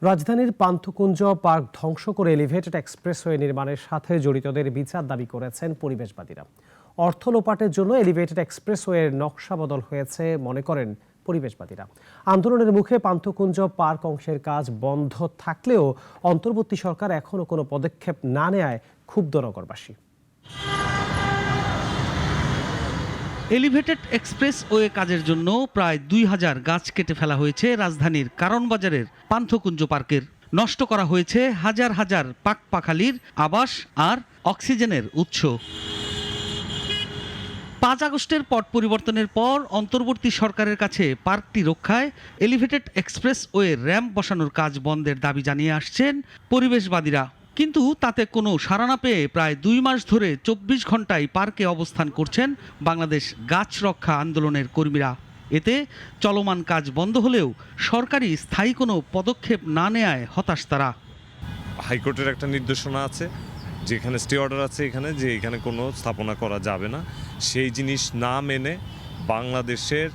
রাজধানীর পান্থকুঞ্জ পার্ক ধ্বংস করে এলিভেটেড এক্সপ্রেসওয়ে নির্মাণের সাথে জড়িতদের বিচার দাবি করেছেন পরিবেশবাদীরা। অর্থ লোপাটের জন্য এলিভেটেড এক্সপ্রেসওয়ের নকশা বদল হয়েছে মনে করেন পরিবেশবাদীরা। আন্দোলনের মুখে পান্থকুঞ্জ পার্ক অংশের কাজ বন্ধ থাকলেও অন্তর্বর্তী সরকার এখনো কোনো পদক্ষেপ না নেয়ায় ক্ষুব্ধ নগরবাসী। এলিভেটেড এক্সপ্রেসওয়ে কাজের জন্য প্রায় ২,০০০ গাছ কেটে ফেলা হয়েছে রাজধানীর কারণ বাজারের পান্থকুঞ্জ পার্কের। নষ্ট করা হয়েছে হাজার হাজার পাখপাখালির আবাস আর অক্সিজেনের উৎস। ৫ আগস্টের পট পরিবর্তনের পর অন্তর্বর্তী সরকারের কাছে পার্কটি রক্ষায় এলিভেটেড এক্সপ্রেসওয়ে র্যাম্প বসানোর কাজ বন্ধের দাবি জানিয়ে আসছেন পরিবেশবাদীরা। কিন্তু তাতে কোনো সাড়া না পেয়ে প্রায় ২ মাস ধরে ২৪ ঘন্টায় পার্কে অবস্থান করছেন বাংলাদেশ গাছ রক্ষা আন্দোলনের কর্মীরা। এতে চলমান কাজ বন্ধ হলেও সরকারি স্থায়ী কোনো পদক্ষেপ না নেয়ায় হতাশ তারা। হাইকোর্টের একটা নির্দেশনা আছে, যেখানে স্টে অর্ডার আছে এখানে যে এখানে কোনো স্থাপনা করা যাবে না। সেই জিনিস না মেনে বাংলাদেশের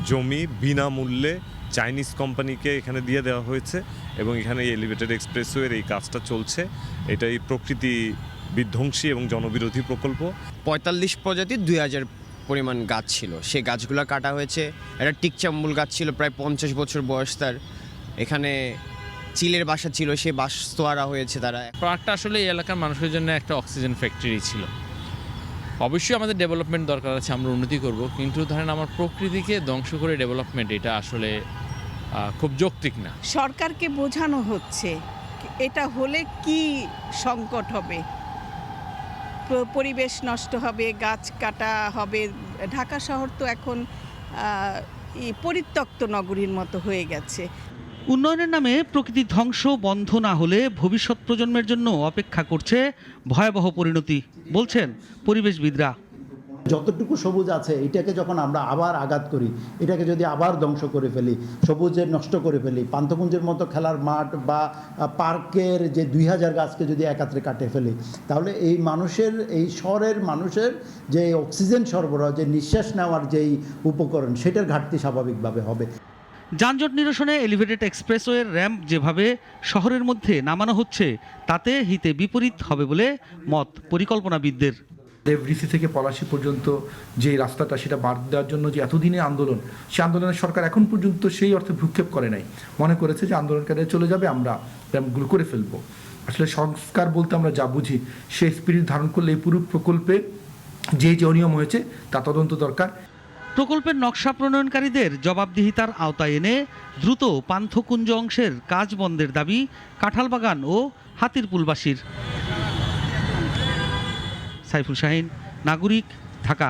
জমি বিনামূল্যে চাইনিজ কোম্পানিকে এখানে দিয়ে দেওয়া হয়েছে এবং এখানে এলিভেটেড এক্সপ্রেসওয়ের এই কাজটা চলছে। এটাই প্রকৃতি বিধ্বংসী এবং জনবিরোধী প্রকল্প। ৪৫ প্রজাতির ২,০০০ পরিমাণ গাছ ছিল, সেই গাছগুলো কাটা হয়েছে। একটা টিকচাম্বুল গাছ ছিল প্রায় ৫০ বছর বয়স তার। এখানে চিলের বাসা ছিল, সেই বাস তোয়ারা হয়েছে তারা। পার্কটা আসলে এই এলাকার মানুষের জন্য একটা অক্সিজেন ফ্যাক্টরি ছিল। অবশ্যই আমাদের ডেভেলপমেন্ট দরকার আছে, আমরা উন্নতি করব, কিন্তু ধরেন আমার প্রকৃতিকে ধ্বংস করে ডেভেলপমেন্ট এটা আসলে খুব যৌক্তিক না। সরকারকে বোঝানো হচ্ছে এটা হলে কি সংকট হবে, পরিবেশ নষ্ট হবে, গাছ কাটা হবে। ঢাকা শহর তো এখন পরিত্যক্ত নগরীর মতো হয়ে গেছে। উন্নয়নের নামে প্রকৃতি ধ্বংস বন্ধ না হলে ভবিষ্যৎ প্রজন্মের জন্য অপেক্ষা করছে ভয়াবহ পরিণতি, বলছেন পরিবেশবিদরা। যতটুকু সবুজ আছে এটাকে যখন আমরা আবার আঘাত করি, এটাকে যদি আবার ধ্বংস করে ফেলি, সবুজের নষ্ট করে ফেলি, পান্থকুঞ্জের মতো খেলার মাঠ বা পার্কের যে ২,০০০ গাছকে যদি একাত্রে কাটে ফেলি, তাহলে এই মানুষের, এই শহরের মানুষের যে অক্সিজেন সরবরাহ, যে নিঃশ্বাস নেওয়ার যেই উপকরণ, সেটার ঘাটতি স্বাভাবিকভাবে হবে। যানজট নিরসনে এলিভেটেড এক্সপ্রেসওয়ের র্যাম্প যেভাবে শহরের মধ্যে নামানো হচ্ছে তাতে হিতে বিপরীত হবে বলে মত পরিকল্পনাবিদদের। এফডিসি থেকে পলাশী পর্যন্ত যে রাস্তাটা, সেটা বাদ দেওয়ার জন্য যে এতদিনে আন্দোলন, সেই আন্দোলনের সরকার এখন পর্যন্ত সেই অর্থে ভ্রুক্ষেপ করে নাই। মনে করেছে যে আন্দোলনকারীরা চলে যাবে, আমরা র্যাম্পগুলো করে ফেলবো। আসলে সংস্কার বলতে আমরা যা বুঝি, সেই স্পিরিট ধারণ করলে এই পুরো প্রকল্পে যে অনিয়ম হয়েছে তা তদন্ত দরকার। প্রকল্পের নকশা প্রণয়নকারীদের জবাবদিহিতার আওতায় এনে দ্রুত পান্থকুঞ্জ অংশের কাজ বন্ধের দাবি কাঁঠালবাগান ও হাতিরপুলবাসীর। সাইফুল শাহিন, নাগরিক, ঢাকা।